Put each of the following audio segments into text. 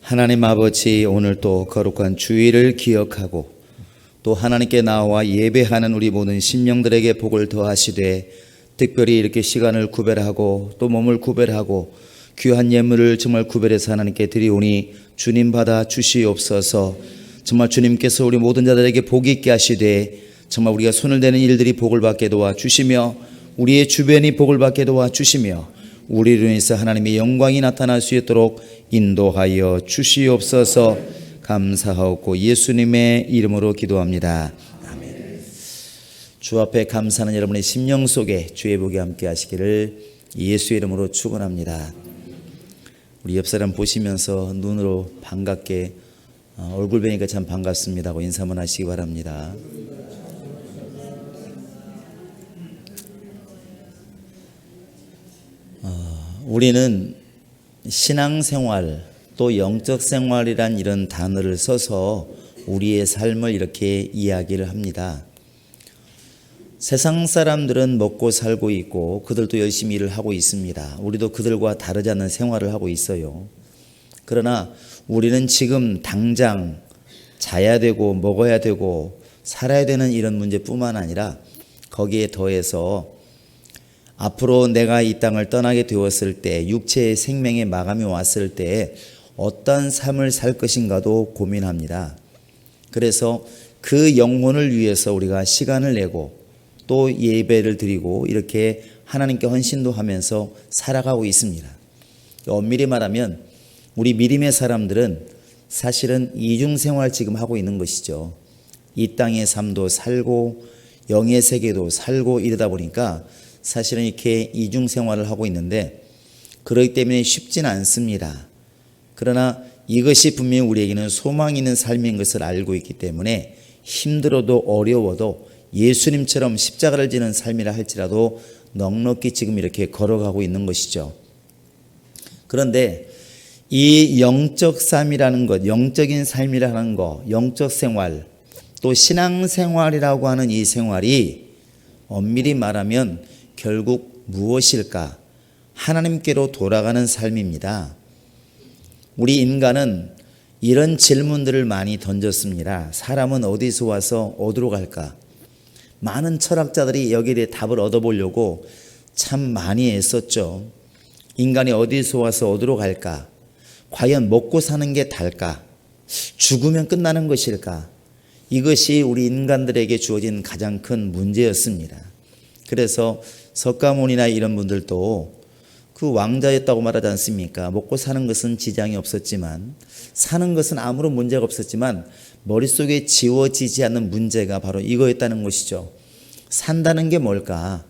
하나님 아버지, 오늘 또 거룩한 주일을 기억하고 또 하나님께 나와 예배하는 우리 모든 심령들에게 복을 더하시되, 특별히 이렇게 시간을 구별하고 또 몸을 구별하고 귀한 예물을 정말 구별해서 하나님께 드리오니 주님 받아 주시옵소서. 정말 주님께서 우리 모든 자들에게 복이 있게 하시되, 정말 우리가 손을 대는 일들이 복을 받게 도와주시며 우리의 주변이 복을 받게 도와주시며 우리로 인해서 하나님의 영광이 나타날 수 있도록 인도하여 주시옵소서. 감사하옵고 예수님의 이름으로 기도합니다. 아멘. 주 앞에 감사하는 여러분의 심령 속에 주의 복이 함께 하시기를 예수의 이름으로 축원합니다. 우리 옆 사람 보시면서 눈으로 반갑게 얼굴 뵈니까 참 반갑습니다 하고 인사 한번 하시기 바랍니다. 우리는 신앙생활 또 영적생활이란 이런 단어를 써서 우리의 삶을 이렇게 이야기를 합니다. 세상 사람들은 먹고 살고 있고 그들도 열심히 일을 하고 있습니다. 우리도 그들과 다르지 않는 생활을 하고 있어요. 그러나 우리는 지금 당장 자야 되고 먹어야 되고 살아야 되는 이런 문제뿐만 아니라 거기에 더해서 앞으로 내가 이 땅을 떠나게 되었을 때, 육체의 생명의 마감이 왔을 때 어떤 삶을 살 것인가도 고민합니다. 그래서 그 영혼을 위해서 우리가 시간을 내고 또 예배를 드리고 이렇게 하나님께 헌신도 하면서 살아가고 있습니다. 엄밀히 말하면 우리 믿음의 사람들은 사실은 이중생활 지금 하고 있는 것이죠. 이 땅의 삶도 살고 영의 세계도 살고 이러다 보니까 사실은 이렇게 이중생활을 하고 있는데, 그렇기 때문에 쉽지는 않습니다. 그러나 이것이 분명히 우리에게는 소망이 있는 삶인 것을 알고 있기 때문에 힘들어도 어려워도 예수님처럼 십자가를 지는 삶이라 할지라도 넉넉히 지금 이렇게 걸어가고 있는 것이죠. 그런데 이 영적 삶이라는 것, 영적인 삶이라는 것, 영적 생활, 또 신앙생활이라고 하는 이 생활이 엄밀히 말하면 결국 무엇일까? 하나님께로 돌아가는 삶입니다. 우리 인간은 이런 질문들을 많이 던졌습니다. 사람은 어디서 와서 어디로 갈까? 많은 철학자들이 여기에 대해 답을 얻어보려고 참 많이 애썼죠. 인간이 어디서 와서 어디로 갈까? 과연 먹고 사는 게 달까? 죽으면 끝나는 것일까? 이것이 우리 인간들에게 주어진 가장 큰 문제였습니다. 그래서 석가모니나 이런 분들도 그 왕자였다고 말하지 않습니까? 먹고 사는 것은 지장이 없었지만, 사는 것은 아무런 문제가 없었지만 머릿속에 지워지지 않는 문제가 바로 이거였다는 것이죠. 산다는 게 뭘까?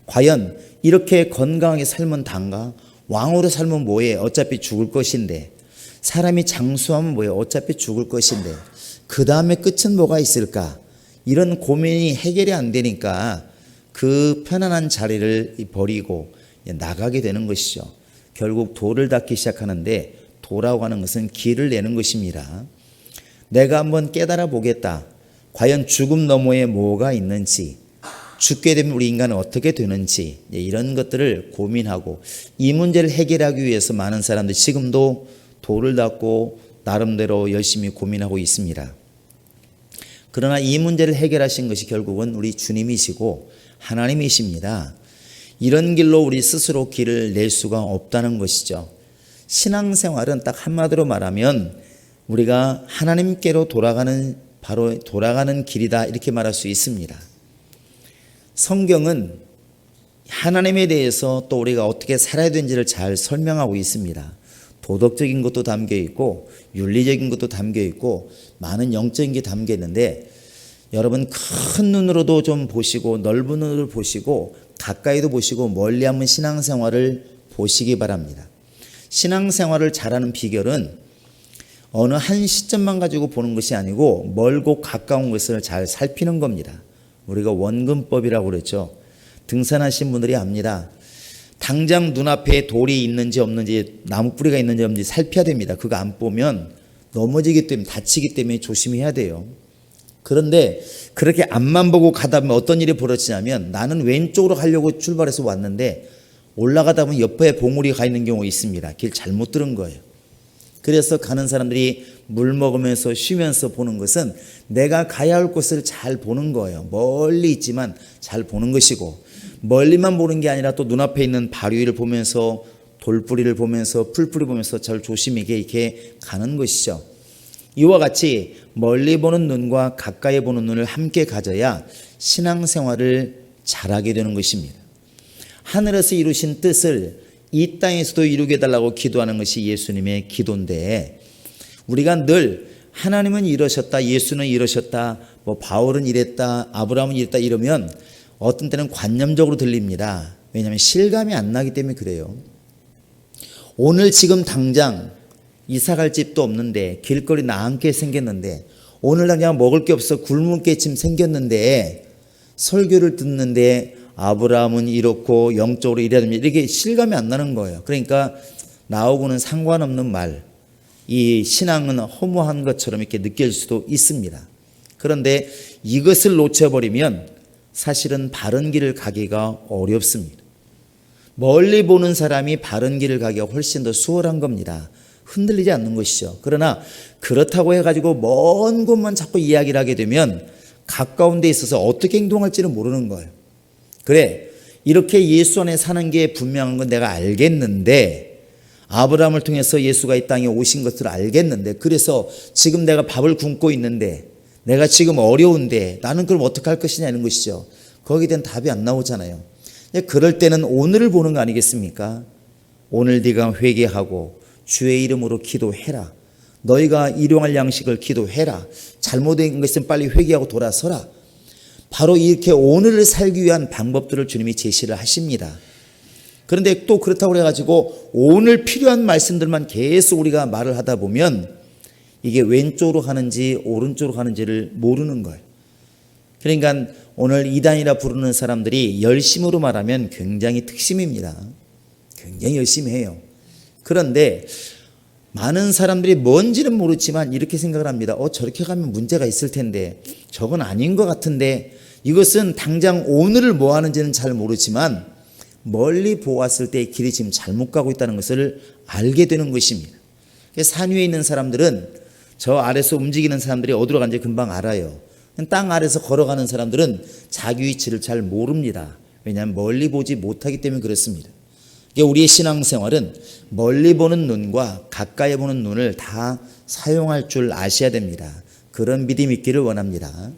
과연 이렇게 건강하게 살면 단가? 왕으로 살면 뭐해? 어차피 죽을 것인데. 사람이 장수하면 뭐해? 어차피 죽을 것인데. 그 다음에 끝은 뭐가 있을까? 이런 고민이 해결이 안 되니까 그 편안한 자리를 버리고 나가게 되는 것이죠. 결국 도를 닦기 시작하는데, 도라고 하는 것은 길을 내는 것입니다. 내가 한번 깨달아 보겠다. 과연 죽음 너머에 뭐가 있는지, 죽게 되면 우리 인간은 어떻게 되는지, 이런 것들을 고민하고 이 문제를 해결하기 위해서 많은 사람들이 지금도 도를 닦고 나름대로 열심히 고민하고 있습니다. 그러나 이 문제를 해결하신 것이 결국은 우리 주님이시고 하나님이십니다. 이런 길로 우리 스스로 길을 낼 수가 없다는 것이죠. 신앙생활은 딱 한마디로 말하면 우리가 하나님께로 돌아가는, 바로 돌아가는 길이다, 이렇게 말할 수 있습니다. 성경은 하나님에 대해서 또 우리가 어떻게 살아야 되는지를 잘 설명하고 있습니다. 도덕적인 것도 담겨 있고 윤리적인 것도 담겨 있고 많은 영적인 게 담겨 있는데, 여러분 큰 눈으로도 좀 보시고 넓은 눈으로 보시고 가까이도 보시고 멀리 한번 신앙생활을 보시기 바랍니다. 신앙생활을 잘하는 비결은 어느 한 시점만 가지고 보는 것이 아니고 멀고 가까운 것을 잘 살피는 겁니다. 우리가 원근법이라고 그랬죠. 등산하신 분들이 압니다. 당장 눈앞에 돌이 있는지 없는지, 나무뿌리가 있는지 없는지 살펴야 됩니다. 그거 안 보면 넘어지기 때문에, 다치기 때문에 조심해야 돼요. 그런데 그렇게 앞만 보고 가다 보면 어떤 일이 벌어지냐면, 나는 왼쪽으로 가려고 출발해서 왔는데 올라가다 보면 옆에 봉우리가 가 있는 경우가 있습니다. 길 잘못 들은 거예요. 그래서 가는 사람들이 물 먹으면서 쉬면서 보는 것은 내가 가야 할 곳을 잘 보는 거예요. 멀리 있지만 잘 보는 것이고, 멀리만 보는 게 아니라 또 눈앞에 있는 바위 위를 보면서 돌뿌리를 보면서 풀뿌리 보면서 잘 조심하게 이렇게 가는 것이죠. 이와 같이 멀리 보는 눈과 가까이 보는 눈을 함께 가져야 신앙생활을 잘하게 되는 것입니다. 하늘에서 이루신 뜻을 이 땅에서도 이루게 해달라고 기도하는 것이 예수님의 기도인데, 우리가 늘 하나님은 이러셨다, 예수는 이러셨다, 뭐 바울은 이랬다, 아브라함은 이랬다 이러면 어떤 때는 관념적으로 들립니다. 왜냐하면 실감이 안 나기 때문에 그래요. 오늘 지금 당장 이사갈 집도 없는데, 길거리 나앉게 생겼는데, 오늘 당장 먹을 게 없어 굶을 게 지금 생겼는데, 설교를 듣는데 아브라함은 이렇고 영적으로 이래야 됩니다, 이렇게 실감이 안 나는 거예요. 그러니까 나하고는 상관없는 말, 이 신앙은 허무한 것처럼 이렇게 느낄 수도 있습니다. 그런데 이것을 놓쳐버리면 사실은 바른 길을 가기가 어렵습니다. 멀리 보는 사람이 바른 길을 가기가 훨씬 더 수월한 겁니다. 흔들리지 않는 것이죠. 그러나 그렇다고 해가지고 먼 곳만 자꾸 이야기를 하게 되면 가까운 데 있어서 어떻게 행동할지는 모르는 거예요. 그래, 이렇게 예수 안에 사는 게 분명한 건 내가 알겠는데, 아브라함을 통해서 예수가 이 땅에 오신 것을 알겠는데, 그래서 지금 내가 밥을 굶고 있는데, 내가 지금 어려운데 나는 그럼 어떻게 할 것이냐 이런 것이죠. 거기에 대한 답이 안 나오잖아요. 그럴 때는 오늘을 보는 거 아니겠습니까? 오늘 네가 회개하고 주의 이름으로 기도해라. 너희가 일용할 양식을 기도해라. 잘못된 것은 빨리 회개하고 돌아서라. 바로 이렇게 오늘을 살기 위한 방법들을 주님이 제시를 하십니다. 그런데 또 그렇다고 해가지고 오늘 필요한 말씀들만 계속 우리가 말을 하다 보면 이게 왼쪽으로 가는지 오른쪽으로 가는지를 모르는 거예요. 그러니까 오늘 이단이라 부르는 사람들이 열심으로 말하면 굉장히 특심입니다. 굉장히 열심히 해요. 그런데 많은 사람들이 뭔지는 모르지만 이렇게 생각을 합니다. 저렇게 가면 문제가 있을 텐데, 저건 아닌 것 같은데, 이것은 당장 오늘을 뭐 하는지는 잘 모르지만 멀리 보았을 때 길이 지금 잘못 가고 있다는 것을 알게 되는 것입니다. 산 위에 있는 사람들은, 저 아래서 움직이는 사람들이 어디로 가는지 금방 알아요. 땅 아래서 걸어가는 사람들은 자기 위치를 잘 모릅니다. 왜냐하면 멀리 보지 못하기 때문에 그렇습니다. 우리의 신앙생활은 멀리 보는 눈과 가까이 보는 눈을 다 사용할 줄 아셔야 됩니다. 그런 믿음이 있기를 원합니다.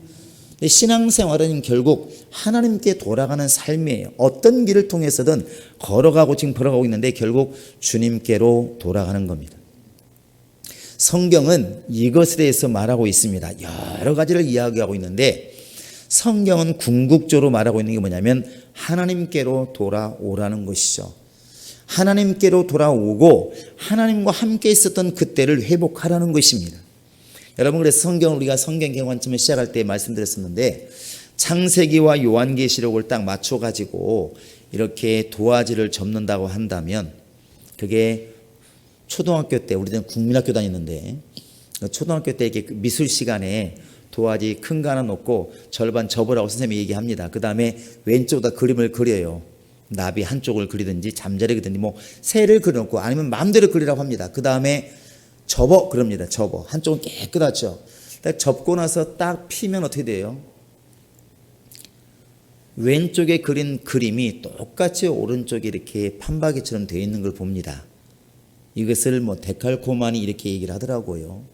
신앙생활은 결국 하나님께 돌아가는 삶이에요. 어떤 길을 통해서든 걸어가고 지금 걸어가고 있는데 결국 주님께로 돌아가는 겁니다. 성경은 이것에 대해서 말하고 있습니다. 여러 가지를 이야기하고 있는데, 성경은 궁극적으로 말하고 있는 게 뭐냐면 하나님께로 돌아오라는 것이죠. 하나님께로 돌아오고 하나님과 함께 있었던 그때를 회복하라는 것입니다. 여러분, 그래서 성경을 우리가 성경 개관점을 시작할 때 말씀드렸었는데, 창세기와 요한계시록을 딱 맞춰가지고 이렇게 도화지를 접는다고 한다면, 그게 초등학교 때, 우리는 국민학교 다녔는데 초등학교 때 이렇게 미술 시간에 도화지 큰 거 하나 놓고 절반 접으라고 선생님이 얘기합니다. 그 다음에 왼쪽에다 그림을 그려요. 나비 한쪽을 그리든지 잠자리 그리든지 뭐 새를 그려놓고 아니면 마음대로 그리라고 합니다. 그 다음에 접어 그럽니다. 접어. 한쪽은 깨끗하죠. 딱 접고 나서 딱 피면 어떻게 돼요? 왼쪽에 그린 그림이 똑같이 오른쪽에 이렇게 판박이처럼 되어 있는 걸 봅니다. 이것을 뭐 데칼코마니 이렇게 얘기를 하더라고요.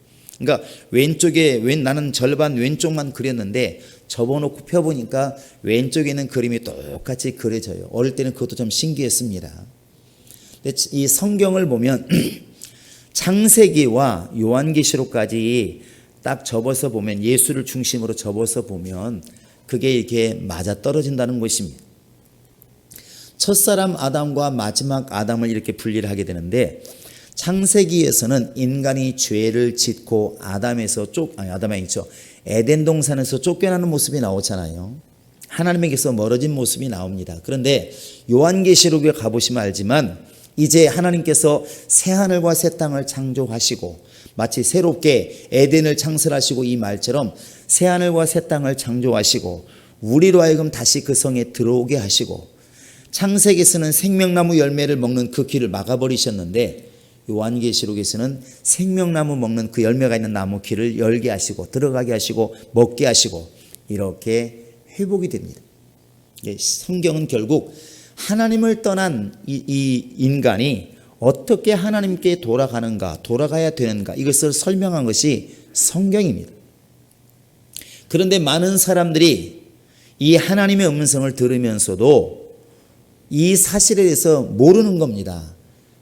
그러니까 왼쪽에 나는 절반 왼쪽만 그렸는데 접어놓고 펴보니까 왼쪽에 있는 그림이 똑같이 그려져요. 어릴 때는 그것도 좀 신기했습니다. 근데 이 성경을 보면 창세기와 요한계시록까지 딱 접어서 보면, 예수를 중심으로 접어서 보면 그게 이렇게 맞아 떨어진다는 것입니다. 첫사람 아담과 마지막 아담을 이렇게 분리를 하게 되는데, 창세기에서는 인간이 죄를 짓고 에덴 동산에서 쫓겨나는 모습이 나오잖아요. 하나님에게서 멀어진 모습이 나옵니다. 그런데 요한계시록에 가보시면 알지만 이제 하나님께서 새하늘과 새 땅을 창조하시고, 마치 새롭게 에덴을 창설하시고 이 말처럼 새하늘과 새 땅을 창조하시고 우리로 하여금 다시 그 성에 들어오게 하시고, 창세기에서는 생명나무 열매를 먹는 그 길을 막아버리셨는데 요한계시록에서는 생명나무 먹는 그 열매가 있는 나무 길을 열게 하시고 들어가게 하시고 먹게 하시고 이렇게 회복이 됩니다. 성경은 결국 하나님을 떠난 이 인간이 어떻게 하나님께 돌아가야 되는가 이것을 설명한 것이 성경입니다. 그런데 많은 사람들이 이 하나님의 음성을 들으면서도 이 사실에 대해서 모르는 겁니다.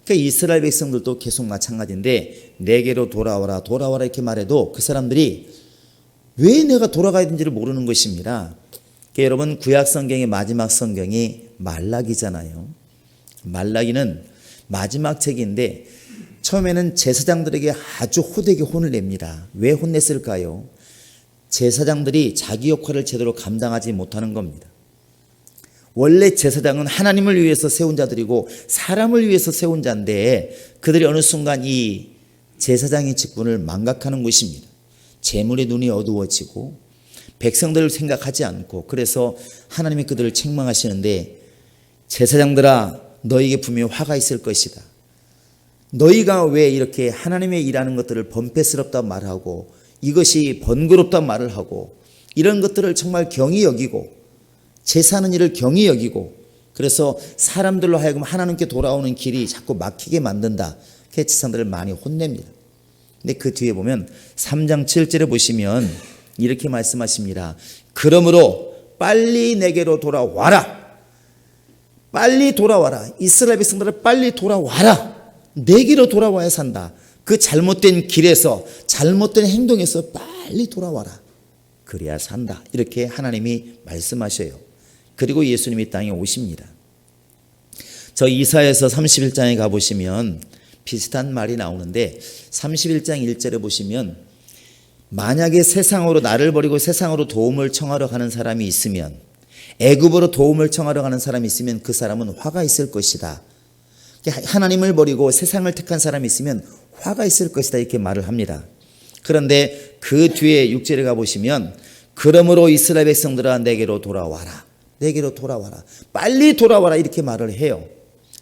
그러니까 이스라엘 백성들도 계속 마찬가지인데 내게로 돌아와라 돌아와라 이렇게 말해도 그 사람들이 왜 내가 돌아가야 되는지를 모르는 것입니다. 그러니까 여러분 구약 성경의 마지막 성경이 말라기잖아요. 말라기는 마지막 책인데 처음에는 제사장들에게 아주 호되게 혼을 냅니다. 왜 혼냈을까요? 제사장들이 자기 역할을 제대로 감당하지 못하는 겁니다. 원래 제사장은 하나님을 위해서 세운 자들이고 사람을 위해서 세운 자인데 그들이 어느 순간 이 제사장의 직분을 망각하는 것입니다. 재물의 눈이 어두워지고 백성들을 생각하지 않고 그래서 하나님이 그들을 책망하시는데 제사장들아 너희에게 분명히 화가 있을 것이다. 너희가 왜 이렇게 하나님의 일하는 것들을 번패스럽다 말하고 이것이 번거롭다 말을 하고 이런 것들을 정말 경히 여기고 제사하는 일을 경히 여기고 그래서 사람들로 하여금 하나님께 돌아오는 길이 자꾸 막히게 만든다. 제사장들을 많이 혼냅니다. 근데 그 뒤에 보면 3장 7절에 보시면 이렇게 말씀하십니다. 그러므로 빨리 내게로 돌아와라. 빨리 돌아와라. 이스라엘 백성들을 빨리 돌아와라. 내게로 돌아와야 산다. 그 잘못된 길에서 잘못된 행동에서 빨리 돌아와라. 그래야 산다. 이렇게 하나님이 말씀하셔요. 그리고 예수님이 땅에 오십니다. 저 이사야서 31장에 가보시면 비슷한 말이 나오는데 31장 1절에 보시면 만약에 세상으로 나를 버리고 세상으로 도움을 청하러 가는 사람이 있으면 애굽으로 도움을 청하러 가는 사람이 있으면 그 사람은 화가 있을 것이다. 하나님을 버리고 세상을 택한 사람이 있으면 화가 있을 것이다 이렇게 말을 합니다. 그런데 그 뒤에 6절에 가보시면 그러므로 이스라엘 백성들아 내게로 돌아와라. 내게로 돌아와라. 빨리 돌아와라 이렇게 말을 해요.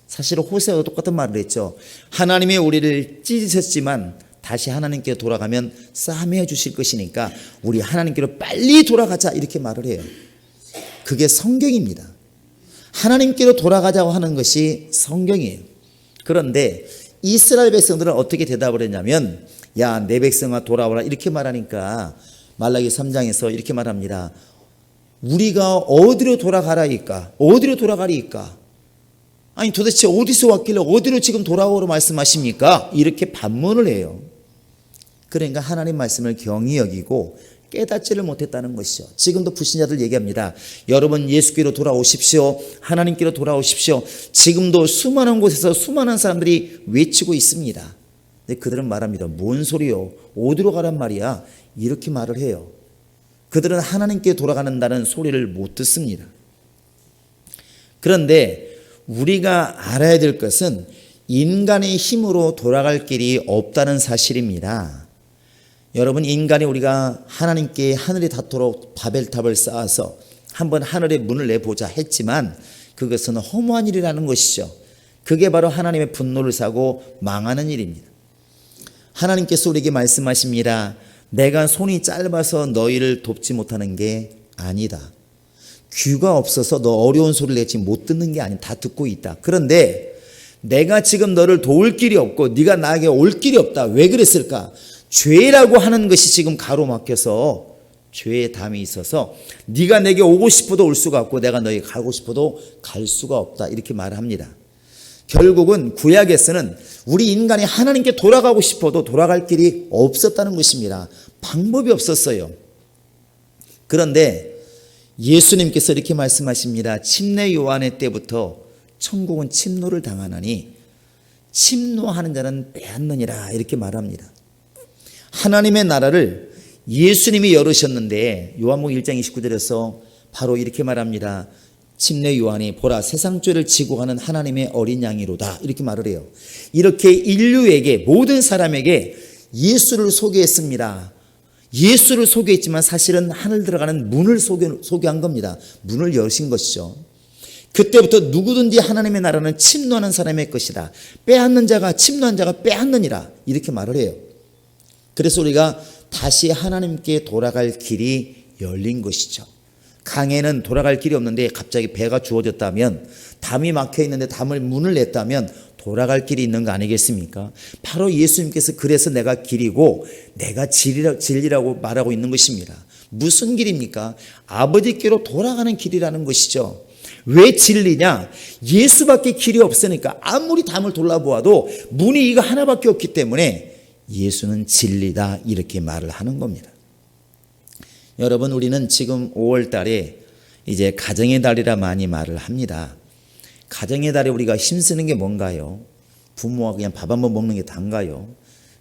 사실 호세아도 똑같은 말을 했죠. 하나님이 우리를 찢으셨지만 다시 하나님께 돌아가면 싸매어 주실 것이니까 우리 하나님께로 빨리 돌아가자 이렇게 말을 해요. 그게 성경입니다. 하나님께로 돌아가자고 하는 것이 성경이에요. 그런데 이스라엘 백성들은 어떻게 대답을 했냐면 야, 내 백성아 돌아오라 이렇게 말하니까 말라기 3장에서 이렇게 말합니다. 우리가 어디로 돌아가라이까? 어디로 돌아가리이까? 아니 도대체 어디서 왔길래 어디로 지금 돌아오라고 말씀하십니까? 이렇게 반문을 해요. 그러니까 하나님 말씀을 경히 여기고 깨닫지를 못했다는 것이죠. 지금도 불신자들 얘기합니다. 여러분 예수께로 돌아오십시오. 하나님께로 돌아오십시오. 지금도 수많은 곳에서 수많은 사람들이 외치고 있습니다. 근데 그들은 말합니다. 뭔 소리요? 어디로 가란 말이야? 이렇게 말을 해요. 그들은 하나님께 돌아가는다는 소리를 못 듣습니다. 그런데 우리가 알아야 될 것은 인간의 힘으로 돌아갈 길이 없다는 사실입니다. 여러분 인간이 우리가 하나님께 하늘이 닿도록 바벨탑을 쌓아서 한번 하늘의 문을 내보자 했지만 그것은 허무한 일이라는 것이죠. 그게 바로 하나님의 분노를 사고 망하는 일입니다. 하나님께서 우리에게 말씀하십니다. 내가 손이 짧아서 너희를 돕지 못하는 게 아니다. 귀가 없어서 너 어려운 소리를 내지 못 듣는 게 아니다. 다 듣고 있다. 그런데 내가 지금 너를 도울 길이 없고 네가 나에게 올 길이 없다. 왜 그랬을까? 죄라고 하는 것이 지금 가로막혀서 죄의 담이 있어서 네가 내게 오고 싶어도 올 수가 없고 내가 너에게 가고 싶어도 갈 수가 없다. 이렇게 말합니다. 결국은 구약에서는 우리 인간이 하나님께 돌아가고 싶어도 돌아갈 길이 없었다는 것입니다. 방법이 없었어요. 그런데 예수님께서 이렇게 말씀하십니다. 침례 요한의 때부터 천국은 침노를 당하나니 침노하는 자는 빼앗느니라 이렇게 말합니다. 하나님의 나라를 예수님이 열으셨는데 요한복음 1장 29절에서 바로 이렇게 말합니다. 침례 요한이 보라 세상 죄를 지고 가는 하나님의 어린 양이로다 이렇게 말을 해요. 이렇게 인류에게 모든 사람에게 예수를 소개했습니다. 예수를 소개했지만 사실은 하늘 들어가는 문을 소개한 겁니다. 문을 여신 것이죠. 그때부터 누구든지 하나님의 나라는 침노하는 사람의 것이다. 빼앗는 자가 침노한 자가 빼앗느니라. 이렇게 말을 해요. 그래서 우리가 다시 하나님께 돌아갈 길이 열린 것이죠. 강에는 돌아갈 길이 없는데 갑자기 배가 주어졌다면, 담이 막혀 있는데 담을 문을 냈다면 돌아갈 길이 있는 거 아니겠습니까? 바로 예수님께서 그래서 내가 길이고 내가 진리라고 말하고 있는 것입니다. 무슨 길입니까? 아버지께로 돌아가는 길이라는 것이죠. 왜 진리냐? 예수밖에 길이 없으니까. 아무리 담을 돌아보아도 문이 이거 하나밖에 없기 때문에 예수는 진리다, 이렇게 말을 하는 겁니다. 여러분, 우리는 지금 5월 달에 이제 가정의 달이라 많이 말을 합니다. 가정의 달에 우리가 힘쓰는 게 뭔가요? 부모와 그냥 밥 한번 먹는 게 단가요?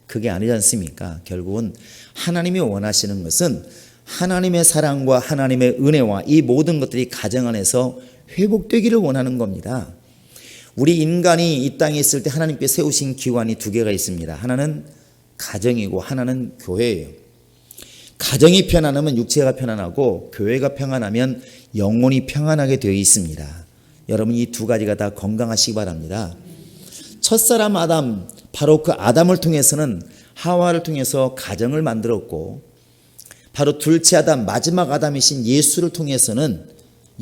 그게 아니지 않습니까? 결국은 하나님이 원하시는 것은 하나님의 사랑과 하나님의 은혜와 이 모든 것들이 가정 안에서 회복되기를 원하는 겁니다. 우리 인간이 이 땅에 있을 때 하나님께 세우신 기관이 두 개가 있습니다. 하나는 가정이고 하나는 교회예요. 가정이 편안하면 육체가 편안하고 교회가 평안하면 영혼이 평안하게 되어 있습니다. 여러분, 이 두 가지가 다 건강하시기 바랍니다. 첫사람 아담, 바로 그 아담을 통해서는 하와를 통해서 가정을 만들었고, 바로 둘째 아담, 마지막 아담이신 예수를 통해서는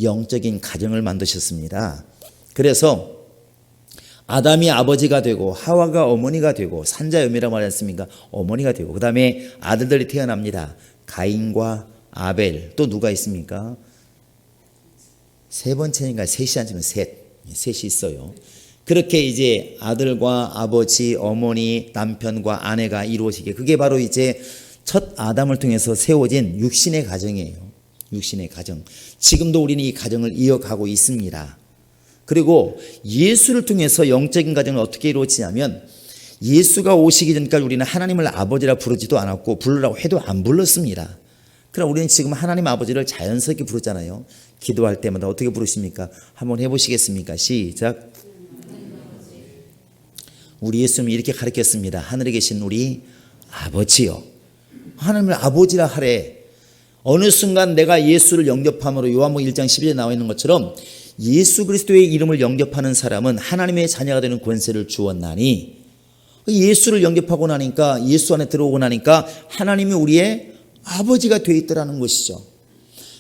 영적인 가정을 만드셨습니다. 그래서 아담이 아버지가 되고 하와가 어머니가 되고, 산자여미라고 말하지 않습니까? 어머니가 되고, 그 다음에 아들들이 태어납니다. 가인과 아벨. 또 누가 있습니까? 세 번째니까 셋이 아니면 셋이 있어요. 그렇게 이제 아들과 아버지, 어머니, 남편과 아내가 이루어지게, 그게 바로 이제 첫 아담을 통해서 세워진 육신의 가정이에요. 육신의 가정. 지금도 우리는 이 가정을 이어가고 있습니다. 그리고 예수를 통해서 영적인 가정은 어떻게 이루어지냐면, 예수가 오시기 전까지 우리는 하나님을 아버지라 부르지도 않았고 부르라고 해도 안 불렀습니다. 그럼 우리는 지금 하나님 아버지를 자연스럽게 부르잖아요. 기도할 때마다 어떻게 부르십니까? 한번 해보시겠습니까? 시작. 우리 예수님이 이렇게 가르쳤습니다. 하늘에 계신 우리 아버지요. 하나님을 아버지라 하래. 어느 순간 내가 예수를 영접함으로 요한복음 1장 12절에 나와 있는 것처럼 예수 그리스도의 이름을 영접하는 사람은 하나님의 자녀가 되는 권세를 주었나니, 예수를 영접하고 나니까, 예수 안에 들어오고 나니까 하나님이 우리의 아버지가 되어 있더라는 것이죠.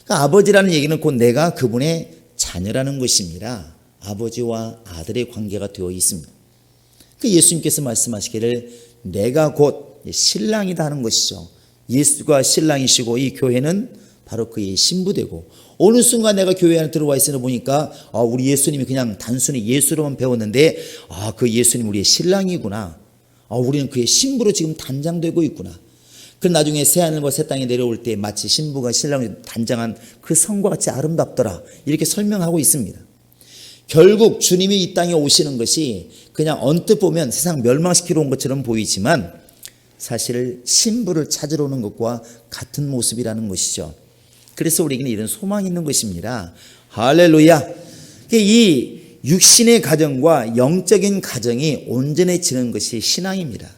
그러니까 아버지라는 얘기는 곧 내가 그분의 자녀라는 것입니다. 아버지와 아들의 관계가 되어 있습니다. 그 예수님께서 말씀하시기를 내가 곧 신랑이다 하는 것이죠. 예수가 신랑이시고 이 교회는 바로 그의 신부되고, 어느 순간 내가 교회 안에 들어와 있으나 보니까 우리 예수님이 그냥 단순히 예수로만 배웠는데 그 예수님 우리의 신랑이구나. 우리는 그의 신부로 지금 단장되고 있구나. 그 나중에 새하늘과 새 땅에 내려올 때 마치 신부가 신랑을 단장한 그 성과 같이 아름답더라, 이렇게 설명하고 있습니다. 결국 주님이 이 땅에 오시는 것이 그냥 언뜻 보면 세상 멸망시키러 온 것처럼 보이지만 사실 신부를 찾으러 오는 것과 같은 모습이라는 것이죠. 그래서 우리에게는 이런 소망이 있는 것입니다. 할렐루야. 이 육신의 가정과 영적인 가정이 온전해지는 것이 신앙입니다.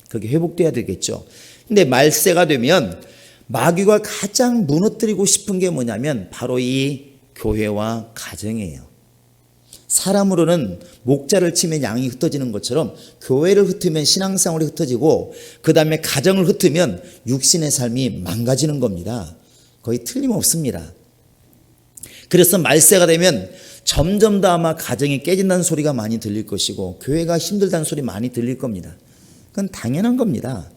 그게 회복돼야 되겠죠. 근데 말세가 되면 마귀가 가장 무너뜨리고 싶은 게 뭐냐면 바로 이 교회와 가정이에요. 사람으로는 목자를 치면 양이 흩어지는 것처럼 교회를 흩으면 신앙생활이 흩어지고, 그 다음에 가정을 흩으면 육신의 삶이 망가지는 겁니다. 거의 틀림없습니다. 그래서 말세가 되면 점점 더 아마 가정이 깨진다는 소리가 많이 들릴 것이고 교회가 힘들다는 소리 많이 들릴 겁니다. 그건 당연한 겁니다.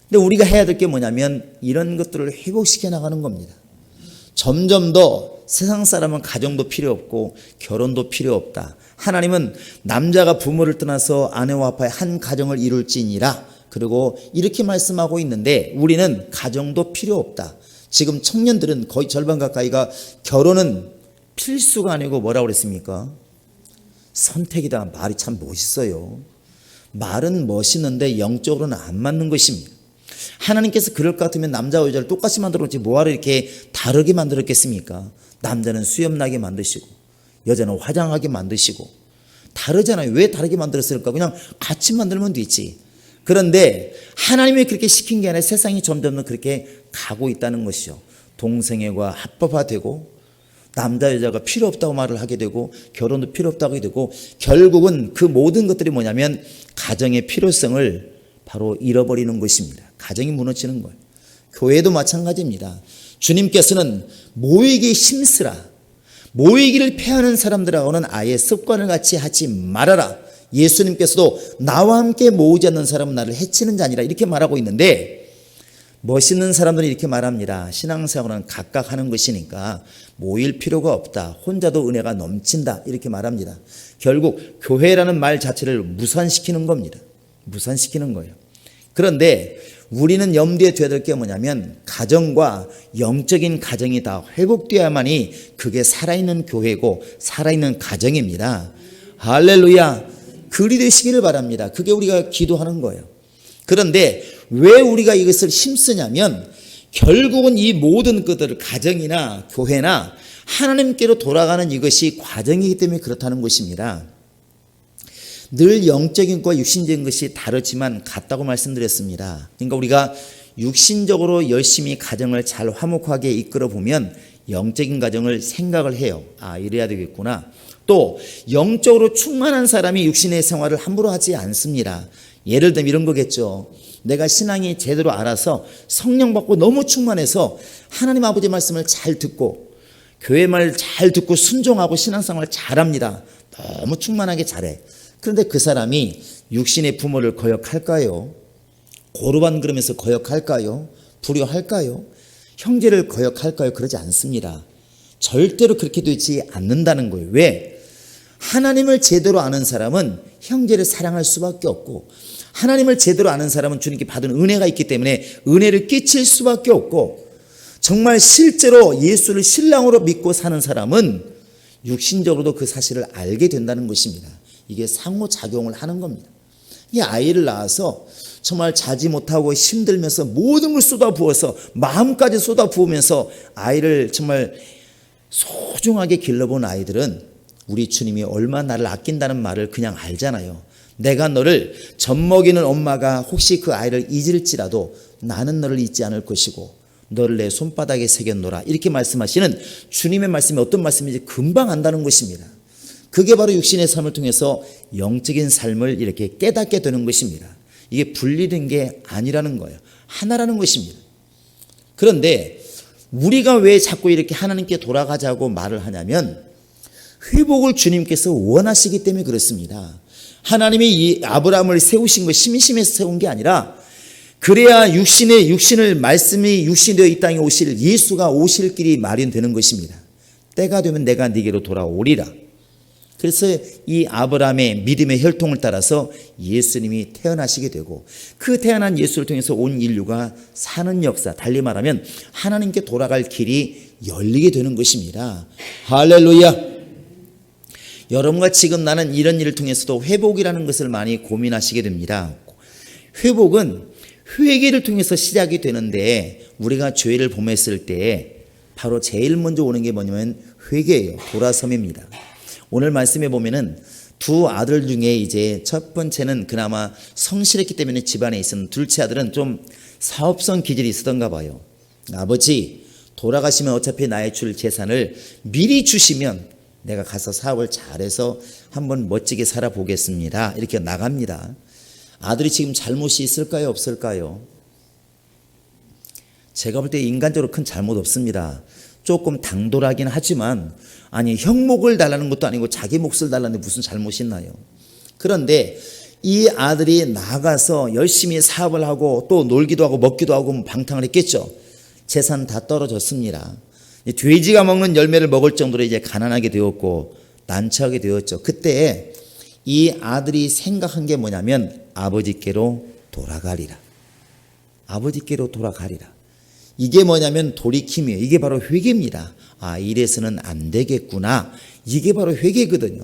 근데 우리가 해야 될 게 뭐냐면 이런 것들을 회복시켜 나가는 겁니다. 점점 더 세상 사람은 가정도 필요 없고 결혼도 필요 없다. 하나님은 남자가 부모를 떠나서 아내와 아빠의 한 가정을 이룰지니라. 그리고 이렇게 말씀하고 있는데 우리는 가정도 필요 없다. 지금 청년들은 거의 절반 가까이가 결혼은 필수가 아니고 뭐라고 그랬습니까? 선택이다. 말이 참 멋있어요. 말은 멋있는데 영적으로는 안 맞는 것입니다. 하나님께서 그럴 것 같으면 남자와 여자를 똑같이 만들었지 뭐하러 이렇게 다르게 만들었겠습니까? 남자는 수염나게 만드시고 여자는 화장하게 만드시고 다르잖아요. 왜 다르게 만들었을까? 그냥 같이 만들면 되지. 그런데 하나님이 그렇게 시킨 게 아니라 세상이 점점 더 그렇게 가고 있다는 것이죠. 동성애가 합법화되고 남자 여자가 필요 없다고 말을 하게 되고 결혼도 필요 없다고 하게 되고 결국은 그 모든 것들이 뭐냐면 가정의 필요성을 바로 잃어버리는 것입니다. 가정이 무너지는 거예요. 교회도 마찬가지입니다. 주님께서는 모이기 힘쓰라, 모이기를 패하는 사람들하고는 아예 습관을 같이 하지 말아라. 예수님께서도 나와 함께 모으지 않는 사람은 나를 해치는 자니라 이렇게 말하고 있는데, 멋있는 사람들은 이렇게 말합니다. 신앙생활은 각각 하는 것이니까 모일 필요가 없다. 혼자도 은혜가 넘친다. 이렇게 말합니다. 결국 교회라는 말 자체를 무산시키는 겁니다. 무산시키는 거예요. 그런데 우리는 염두에 둬야 될 게 뭐냐면 가정과 영적인 가정이 다 회복되어야만이 그게 살아있는 교회고 살아있는 가정입니다. 할렐루야. 그리 되시기를 바랍니다. 그게 우리가 기도하는 거예요. 그런데 왜 우리가 이것을 힘쓰냐면 결국은 이 모든 것들을 가정이나 교회나 하나님께로 돌아가는 이것이 과정이기 때문에 그렇다는 것입니다. 늘 영적인 것과 육신적인 것이 다르지만 같다고 말씀드렸습니다. 그러니까 우리가 육신적으로 열심히 가정을 잘 화목하게 이끌어 보면 영적인 가정을 생각을 해요. 아, 이래야 되겠구나. 또 영적으로 충만한 사람이 육신의 생활을 함부로 하지 않습니다. 예를 들면 이런 거겠죠. 내가 신앙이 제대로 알아서 성령 받고 너무 충만해서 하나님 아버지 말씀을 잘 듣고 교회 말 잘 듣고 순종하고 신앙생활을 잘합니다. 너무 충만하게 잘해. 그런데 그 사람이 육신의 부모를 거역할까요? 고르반 그러면서 거역할까요? 불효할까요? 형제를 거역할까요? 그러지 않습니다. 절대로 그렇게 되지 않는다는 거예요. 왜? 하나님을 제대로 아는 사람은 형제를 사랑할 수밖에 없고, 하나님을 제대로 아는 사람은 주님께 받은 은혜가 있기 때문에 은혜를 끼칠 수밖에 없고, 정말 실제로 예수를 신랑으로 믿고 사는 사람은 육신적으로도 그 사실을 알게 된다는 것입니다. 이게 상호작용을 하는 겁니다. 이 아이를 낳아서 정말 자지 못하고 힘들면서 모든 걸 쏟아부어서 마음까지 쏟아부으면서 아이를 정말 소중하게 길러본 아이들은 우리 주님이 얼마나 나를 아낀다는 말을 그냥 알잖아요. 내가 너를 젖먹이는 엄마가 혹시 그 아이를 잊을지라도 나는 너를 잊지 않을 것이고 너를 내 손바닥에 새겼노라. 이렇게 말씀하시는 주님의 말씀이 어떤 말씀인지 금방 안다는 것입니다. 그게 바로 육신의 삶을 통해서 영적인 삶을 이렇게 깨닫게 되는 것입니다. 이게 분리된 게 아니라는 거예요. 하나라는 것입니다. 그런데 우리가 왜 자꾸 이렇게 하나님께 돌아가자고 말을 하냐면 회복을 주님께서 원하시기 때문에 그렇습니다. 하나님이 이 아브라함을 세우신 거 심심해서 세운 게 아니라 그래야 육신을 말씀이 육신되어 이 땅에 오실 예수가 오실 길이 마련되는 것입니다. 때가 되면 내가 네게로 돌아오리라. 그래서 이 아브라함의 믿음의 혈통을 따라서 예수님이 태어나시게 되고 그 태어난 예수를 통해서 온 인류가 사는 역사, 달리 말하면 하나님께 돌아갈 길이 열리게 되는 것입니다. 할렐루야. 여러분과 지금 나는 이런 일을 통해서도 회복이라는 것을 많이 고민하시게 됩니다. 회복은 회개를 통해서 시작이 되는데 우리가 죄를 범했을 때 바로 제일 먼저 오는 게 뭐냐면 회개예요. 돌아섬입니다. 오늘 말씀에 보면은 두 아들 중에 이제 첫 번째는 그나마 성실했기 때문에 집안에 있었는 둘째 아들은 좀 사업성 기질이 있었던가 봐요. 아버지, 돌아가시면 어차피 나의 줄 재산을 미리 주시면 내가 가서 사업을 잘해서 한번 멋지게 살아보겠습니다. 이렇게 나갑니다. 아들이 지금 잘못이 있을까요? 없을까요? 제가 볼 때 인간적으로 큰 잘못 없습니다. 조금 당돌하긴 하지만 아니 형목을 달라는 것도 아니고 자기 몫을 달라는데 무슨 잘못이 있나요? 그런데 이 아들이 나가서 열심히 사업을 하고 또 놀기도 하고 먹기도 하고 방탕을 했겠죠. 재산 다 떨어졌습니다. 돼지가 먹는 열매를 먹을 정도로 이제 가난하게 되었고 난처하게 되었죠. 그때 이 아들이 생각한 게 뭐냐면 아버지께로 돌아가리라. 아버지께로 돌아가리라. 이게 뭐냐면 돌이킴이에요. 이게 바로 회개입니다. 아, 이래서는 안 되겠구나. 이게 바로 회개거든요.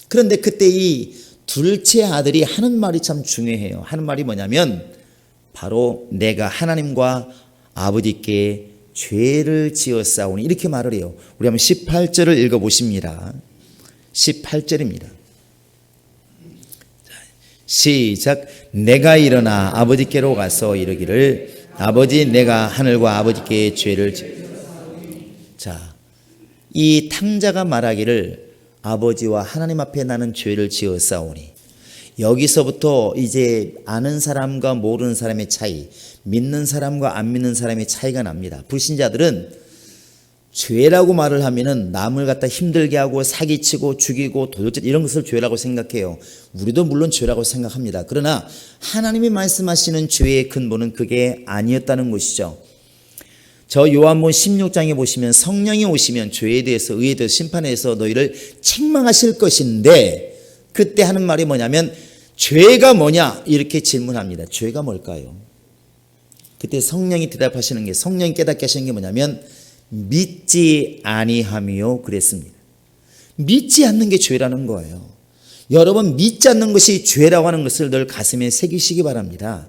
그런데 그때 이 둘째 아들이 하는 말이 참 중요해요. 하는 말이 뭐냐면 바로 내가 하나님과 아버지께 죄를 지었사오니 이렇게 말을 해요. 우리 한번 18절을 읽어보십니다. 18절입니다. 시작. 내가 일어나 아버지께로 가서 이르기를 아버지 내가 하늘과 아버지께 죄를 자, 이 탕자가 말하기를 아버지와 하나님 앞에 나는 죄를 지었사오니, 여기서부터 이제 아는 사람과 모르는 사람의 차이, 믿는 사람과 안 믿는 사람의 차이가 납니다. 불신자들은 죄라고 말을 하면은 남을 갖다 힘들게 하고 사기치고 죽이고 도둑질 이런 것을 죄라고 생각해요. 우리도 물론 죄라고 생각합니다. 그러나 하나님이 말씀하시는 죄의 근본은 그게 아니었다는 것이죠. 저 요한복음 16장에 보시면 성령이 오시면 죄에 대해서 의에 대해서 심판에 대해서 너희를 책망하실 것인데, 그때 하는 말이 뭐냐면 죄가 뭐냐 이렇게 질문합니다. 죄가 뭘까요? 그때 성령이 대답하시는 게, 성령이 깨닫게 하시는 게 뭐냐면 믿지 아니함이요 그랬습니다. 믿지 않는 게 죄라는 거예요. 여러분, 믿지 않는 것이 죄라고 하는 것을 늘 가슴에 새기시기 바랍니다.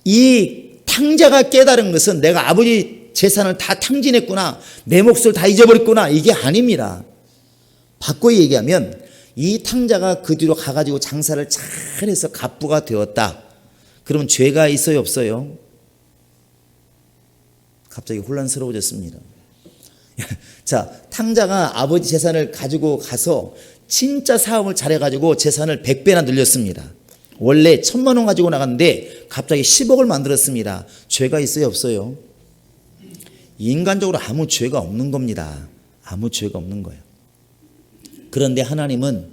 이 탕자가 깨달은 것은 내가 아버지 재산을 다 탕진했구나, 내 몫을 다 잊어버렸구나, 이게 아닙니다. 바꿔 얘기하면 이 탕자가 그 뒤로 가가지고 장사를 잘해서 갑부가 되었다. 그러면 죄가 있어요, 없어요? 갑자기 혼란스러워졌습니다. 자, 탕자가 아버지 재산을 가지고 가서 진짜 사업을 잘해가지고 재산을 100배나 늘렸습니다. 원래 1000만 원 가지고 나갔는데 갑자기 10억을 만들었습니다. 죄가 있어요, 없어요? 인간적으로 아무 죄가 없는 겁니다. 아무 죄가 없는 거예요. 그런데 하나님은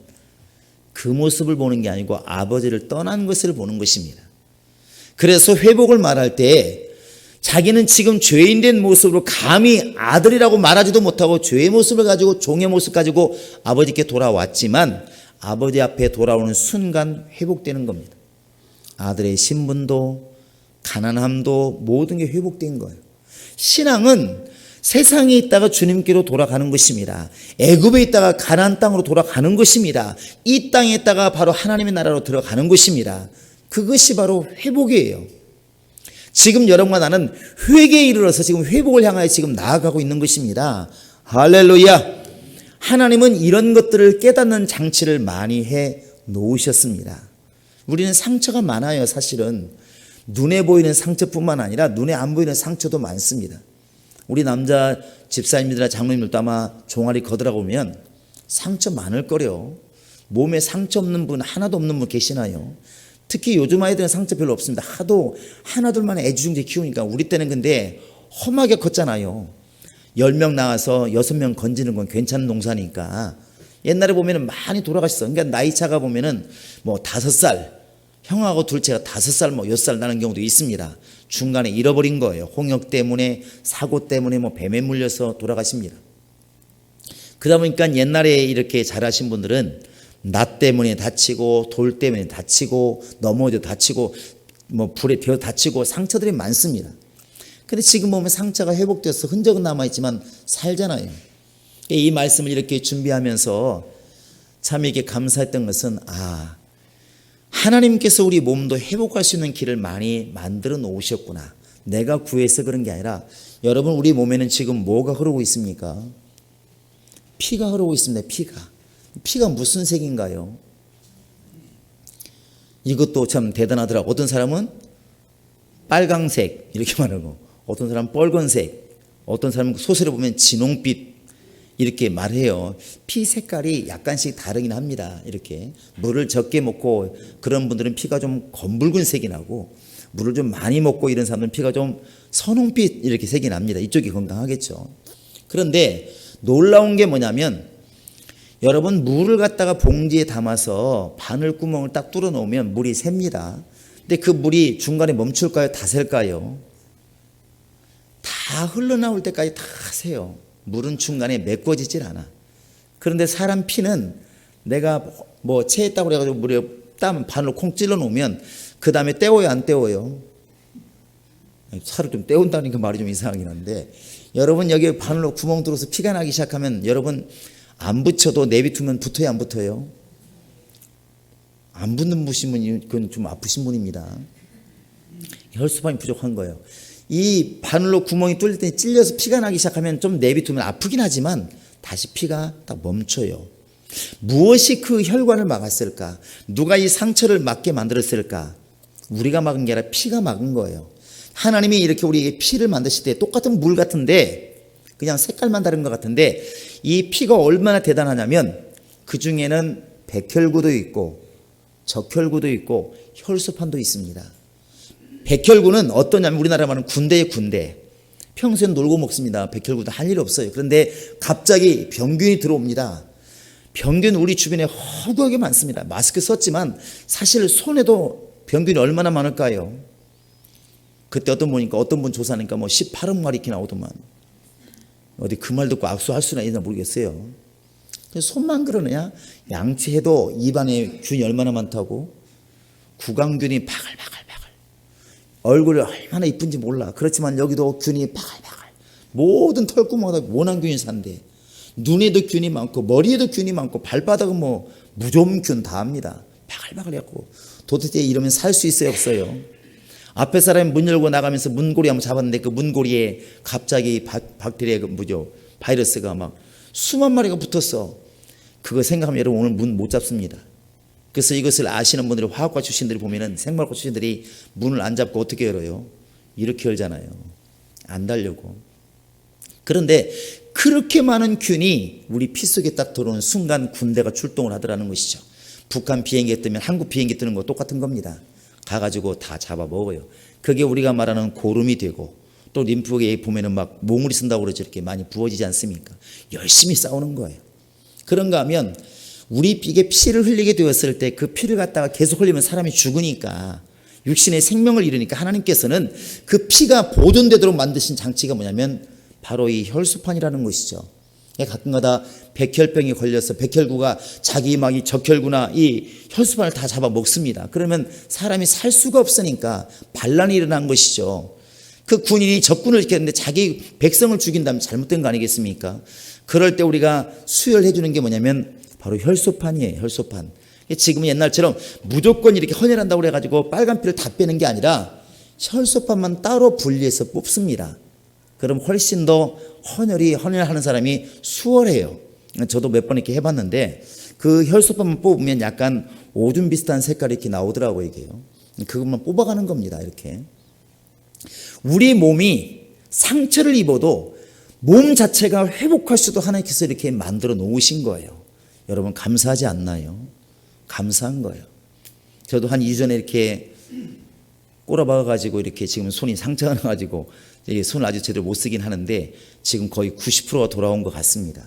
그 모습을 보는 게 아니고 아버지를 떠난 것을 보는 것입니다. 그래서 회복을 말할 때 자기는 지금 죄인된 모습으로 감히 아들이라고 말하지도 못하고 죄의 모습을 가지고 종의 모습 가지고 아버지께 돌아왔지만 아버지 앞에 돌아오는 순간 회복되는 겁니다. 아들의 신분도 가난함도 모든 게 회복된 거예요. 신앙은 세상에 있다가 주님께로 돌아가는 것입니다. 애굽에 있다가 가나안 땅으로 돌아가는 것입니다. 이 땅에 있다가 바로 하나님의 나라로 들어가는 것입니다. 그것이 바로 회복이에요. 지금 여러분과 나는 회개에 이르러서 지금 회복을 향하여 지금 나아가고 있는 것입니다. 할렐루야. 하나님은 이런 것들을 깨닫는 장치를 많이 해 놓으셨습니다. 우리는 상처가 많아요. 사실은 눈에 보이는 상처뿐만 아니라 눈에 안 보이는 상처도 많습니다. 우리 남자 집사님들이나 장로님들도 아마 종아리 거들어 보면 상처 많을 거래요. 몸에 상처 없는 분 하나도 없는 분 계시나요? 특히 요즘 아이들은 상처 별로 없습니다. 하도 하나둘만 애지중지 키우니까. 우리 때는 근데 험하게 컸잖아요. 10명 나와서 6명 건지는 건 괜찮은 농사니까. 옛날에 보면은 많이 돌아가셨어. 그러니까 나이 차가 보면은 뭐 5살, 형하고 둘째가 5살, 뭐 6살 나는 경우도 있습니다. 중간에 잃어버린 거예요. 홍역 때문에, 사고 때문에, 뭐 뱀에 물려서 돌아가십니다. 그러다 보니까 옛날에 이렇게 잘하신 분들은 나 때문에 다치고, 돌 때문에 다치고, 넘어져 다치고, 뭐 불에 데워 다치고 상처들이 많습니다. 근데 지금 보면 상처가 회복돼서 흔적은 남아있지만 살잖아요. 이 말씀을 이렇게 준비하면서 참 이게 감사했던 것은, 하나님께서 우리 몸도 회복할 수 있는 길을 많이 만들어 놓으셨구나. 내가 구해서 그런 게 아니라, 여러분 우리 몸에는 지금 뭐가 흐르고 있습니까? 피가 흐르고 있습니다. 피가 무슨 색인가요? 이것도 참 대단하더라고. 어떤 사람은 빨강색 이렇게 말하고, 어떤 사람은 빨간색, 어떤 사람은 소설에 보면 진홍빛 이렇게 말해요. 피 색깔이 약간씩 다르긴 합니다. 이렇게 물을 적게 먹고 그런 분들은 피가 좀 검붉은 색이 나고, 물을 좀 많이 먹고 이런 사람들은 피가 좀 선홍빛 이렇게 색이 납니다. 이쪽이 건강하겠죠. 그런데 놀라운 게 뭐냐면, 여러분 물을 갖다가 봉지에 담아서 바늘 구멍을 딱 뚫어 놓으면 물이 셉니다. 근데 그 물이 중간에 멈출까요? 다 셀까요? 다 흘러나올 때까지 다 새요. 물은 중간에 메꿔지질 않아. 그런데 사람 피는 내가 뭐 체했다고 그래가지고 물에 땀 바늘로 콩 찔러 놓으면 그 다음에 떼워요, 안 떼워요? 살을 좀 떼운다니까 말이 좀 이상하긴 한데, 여러분 여기 바늘로 구멍 뚫어서 피가 나기 시작하면 여러분 안 붙여도 내비두면 붙어요, 안 붙어요? 안 붙는 분이 그건 좀 아프신 분입니다. 혈소판이 부족한 거예요. 이 바늘로 구멍이 뚫릴 때 찔려서 피가 나기 시작하면 좀 내비두면 아프긴 하지만 다시 피가 딱 멈춰요. 무엇이 그 혈관을 막았을까? 누가 이 상처를 막게 만들었을까? 우리가 막은 게 아니라 피가 막은 거예요. 하나님이 이렇게 우리에게 피를 만드실 때 똑같은 물 같은데 그냥 색깔만 다른 것 같은데 이 피가 얼마나 대단하냐면 그 중에는 백혈구도 있고 적혈구도 있고 혈소판도 있습니다. 백혈구는 어떠냐면 우리나라 말은 군대의 군대. 평소엔 놀고 먹습니다. 백혈구도 할 일 없어요. 그런데 갑자기 병균이 들어옵니다. 병균 우리 주변에 허구하게 많습니다. 마스크 썼지만 사실 손에도 병균이 얼마나 많을까요? 그때 어떤 분 조사하니까 뭐 18억 마리 이렇게 나오더만. 어디 그 말 듣고 악수할 수나 있나 모르겠어요. 손만 그러느냐? 양치해도 입안에 균이 얼마나 많다고? 구강균이 바글바글. 얼굴이 얼마나 이쁜지 몰라. 그렇지만 여기도 균이 바글바글. 모든 털구멍마다 모낭균이 산대. 눈에도 균이 많고 머리에도 균이 많고 발바닥은 뭐 무좀균 다 합니다. 바글바글 해갖고 도대체 이러면 살 수 있어요 없어요? 앞에 사람이 문 열고 나가면서 문고리 한번 잡았는데 그 문고리에 갑자기 박테리아 바이러스가 막 수만 마리가 붙었어. 그거 생각하면 여러분 오늘 문 못 잡습니다. 그래서 이것을 아시는 분들이 화학과 출신들이 보면은 생물학과 출신들이 문을 안 잡고 어떻게 열어요? 이렇게 열잖아요. 안 닫려고. 그런데 그렇게 많은 균이 우리 피 속에 딱 들어오는 순간 군대가 출동을 하더라는 것이죠. 북한 비행기 뜨면 한국 비행기 뜨는 거 똑같은 겁니다. 가가지고 다 잡아먹어요. 그게 우리가 말하는 고름이 되고 또 림프계에 보면은 막 몽울이 쓴다고 그러죠. 이렇게 많이 부어지지 않습니까? 열심히 싸우는 거예요. 그런가 하면 우리 이게 피를 흘리게 되었을 때 그 피를 갖다가 계속 흘리면 사람이 죽으니까 육신의 생명을 잃으니까 하나님께서는 그 피가 보존되도록 만드신 장치가 뭐냐면 바로 이 혈소판이라는 것이죠. 가끔가다 백혈병이 걸려서 백혈구가 자기 이 적혈구나 이 혈소판을 다 잡아 먹습니다. 그러면 사람이 살 수가 없으니까 반란이 일어난 것이죠. 그 군인이 적군을 지켰는데 자기 백성을 죽인다면 잘못된 거 아니겠습니까? 그럴 때 우리가 수혈해 주는 게 뭐냐면 바로 혈소판이에요. 혈소판. 지금은 옛날처럼 무조건 이렇게 헌혈한다고 그래가지고 빨간 피를 다 빼는 게 아니라 혈소판만 따로 분리해서 뽑습니다. 그럼 훨씬 더 헌혈하는 사람이 수월해요. 저도 몇 번 이렇게 해봤는데 그 혈소판만 뽑으면 약간 오줌 비슷한 색깔이 이렇게 나오더라고요. 이게요. 그것만 뽑아가는 겁니다. 이렇게. 우리 몸이 상처를 입어도 몸 자체가 회복할 수도 하나님께서 이렇게 만들어 놓으신 거예요. 여러분 감사하지 않나요? 감사한 거예요. 저도 한 2주 전에 이렇게 꼬라박아가지고 이렇게 지금 손이 상처가 나가지고 손을 아주 제대로 못 쓰긴 하는데 지금 거의 90%가 돌아온 것 같습니다.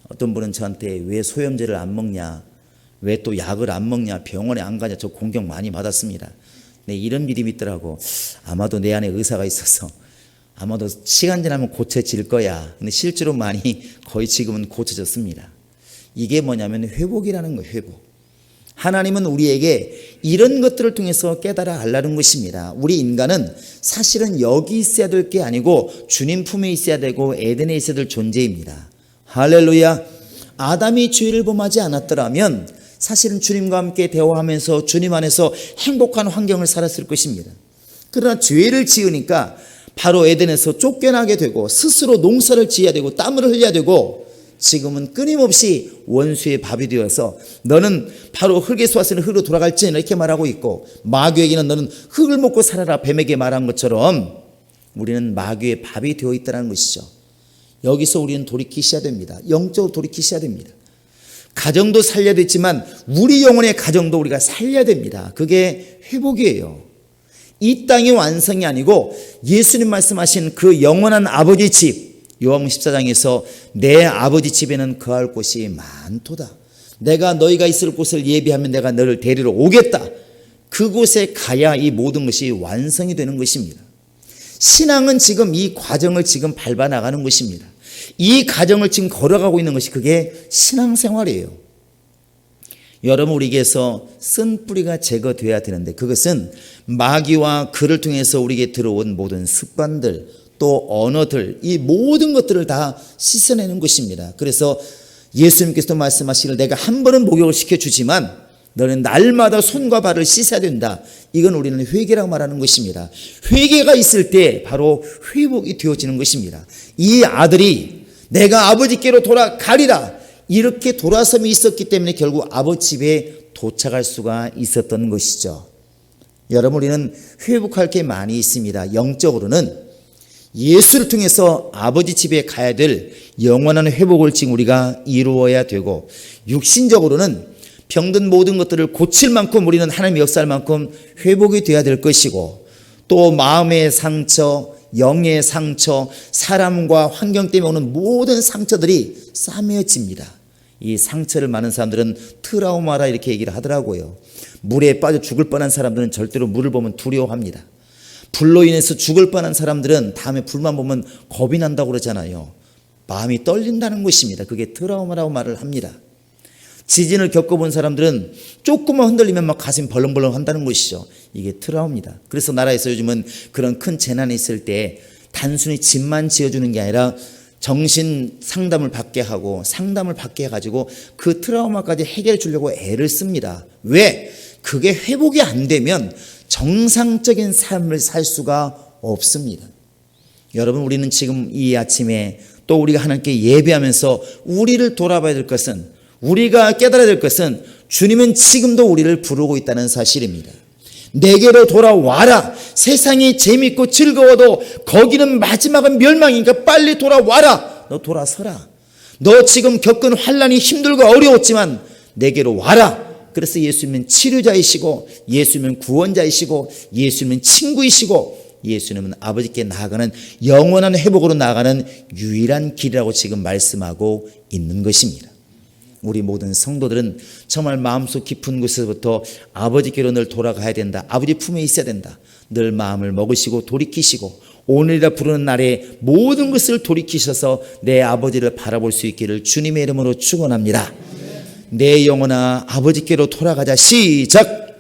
어떤 분은 저한테 왜 소염제를 안 먹냐, 왜 또 약을 안 먹냐, 병원에 안 가냐, 저 공격 많이 받았습니다. 네, 이런 믿음이 있더라고. 아마도 내 안에 의사가 있어서 아마도 시간 지나면 고쳐질 거야. 근데 실제로 많이 거의 지금은 고쳐졌습니다. 이게 뭐냐면 회복이라는 거예요. 회복. 하나님은 우리에게 이런 것들을 통해서 깨달아 알라는 것입니다. 우리 인간은 사실은 여기 있어야 될 게 아니고 주님 품에 있어야 되고 에덴에 있어야 될 존재입니다. 할렐루야. 아담이 죄를 범하지 않았더라면 사실은 주님과 함께 대화하면서 주님 안에서 행복한 환경을 살았을 것입니다. 그러나 죄를 지으니까 바로 에덴에서 쫓겨나게 되고 스스로 농사를 지어야 되고 땀을 흘려야 되고 지금은 끊임없이 원수의 밥이 되어서 너는 바로 흙에서 왔으니 흙으로 돌아갈지니 이렇게 말하고 있고 마귀에게는 너는 흙을 먹고 살아라 뱀에게 말한 것처럼 우리는 마귀의 밥이 되어 있다는 것이죠. 여기서 우리는 돌이키셔야 됩니다. 영적으로 돌이키셔야 됩니다. 가정도 살려야 되지만 우리 영혼의 가정도 우리가 살려야 됩니다. 그게 회복이에요. 이 땅이 완성이 아니고 예수님 말씀하신 그 영원한 아버지 집 요한복음 14장에서 내 아버지 집에는 거할 곳이 많도다. 내가 너희가 있을 곳을 예비하면 내가 너를 데리러 오겠다. 그곳에 가야 이 모든 것이 완성이 되는 것입니다. 신앙은 지금 이 과정을 지금 밟아 나가는 것입니다. 이 과정을 지금 걸어가고 있는 것이 그게 신앙생활이에요. 여러분 우리에게서 쓴 뿌리가 제거되어야 되는데 그것은 마귀와 그를 통해서 우리에게 들어온 모든 습관들 또 언어들 이 모든 것들을 다 씻어내는 것입니다. 그래서 예수님께서도 말씀하시기를 내가 한 번은 목욕을 시켜주지만 너는 날마다 손과 발을 씻어야 된다. 이건 우리는 회개라고 말하는 것입니다. 회개가 있을 때 바로 회복이 되어지는 것입니다. 이 아들이 내가 아버지께로 돌아가리라 이렇게 돌아섬이 있었기 때문에 결국 아버지 집에 도착할 수가 있었던 것이죠. 여러분 우리는 회복할 게 많이 있습니다. 영적으로는 예수를 통해서 아버지 집에 가야 될 영원한 회복을 지금 우리가 이루어야 되고, 육신적으로는 병든 모든 것들을 고칠 만큼 우리는 하나님의 역사할 만큼 회복이 되어야 될 것이고, 또 마음의 상처, 영의 상처, 사람과 환경 때문에 오는 모든 상처들이 싸매어집니다. 이 상처를 많은 사람들은 트라우마라 이렇게 얘기를 하더라고요. 물에 빠져 죽을 뻔한 사람들은 절대로 물을 보면 두려워합니다. 불로 인해서 죽을 뻔한 사람들은 다음에 불만 보면 겁이 난다고 그러잖아요. 마음이 떨린다는 것입니다. 그게 트라우마라고 말을 합니다. 지진을 겪어본 사람들은 조금만 흔들리면 막 가슴이 벌렁벌렁 한다는 것이죠. 이게 트라우마입니다. 그래서 나라에서 요즘은 그런 큰 재난이 있을 때 단순히 집만 지어주는 게 아니라 정신 상담을 받게 하고 상담을 받게 해가지고 그 트라우마까지 해결해 주려고 애를 씁니다. 왜? 그게 회복이 안 되면 정상적인 삶을 살 수가 없습니다. 여러분, 우리는 지금 이 아침에 또 우리가 하나님께 예배하면서 우리를 돌아봐야 될 것은, 우리가 깨달아야 될 것은 주님은 지금도 우리를 부르고 있다는 사실입니다. 내게로 돌아와라. 세상이 재밌고 즐거워도 거기는 마지막은 멸망이니까 빨리 돌아와라. 너 돌아서라. 너 지금 겪은 환난이 힘들고 어려웠지만 내게로 와라. 그래서 예수님은 치료자이시고, 예수님은 구원자이시고, 예수님은 친구이시고, 예수님은 아버지께 나아가는 영원한 회복으로 나아가는 유일한 길이라고 지금 말씀하고 있는 것입니다. 우리 모든 성도들은 정말 마음속 깊은 곳에서부터 아버지께로 늘 돌아가야 된다. 아버지 품에 있어야 된다. 늘 마음을 먹으시고 돌이키시고 오늘이라 부르는 날에 모든 것을 돌이키셔서 내 아버지를 바라볼 수 있기를 주님의 이름으로 축원합니다. 내 영혼아 아버지께로 돌아가자. 시작.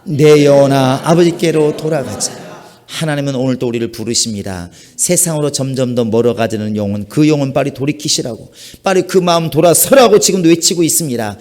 내 영혼아 아버지께로 돌아가자. 하나님은 오늘 또 우리를 부르십니다. 세상으로 점점 더 멀어가지는 영혼, 그 영혼 빨리 돌이키시라고, 빨리 그 마음 돌아서라고 지금도 외치고 있습니다.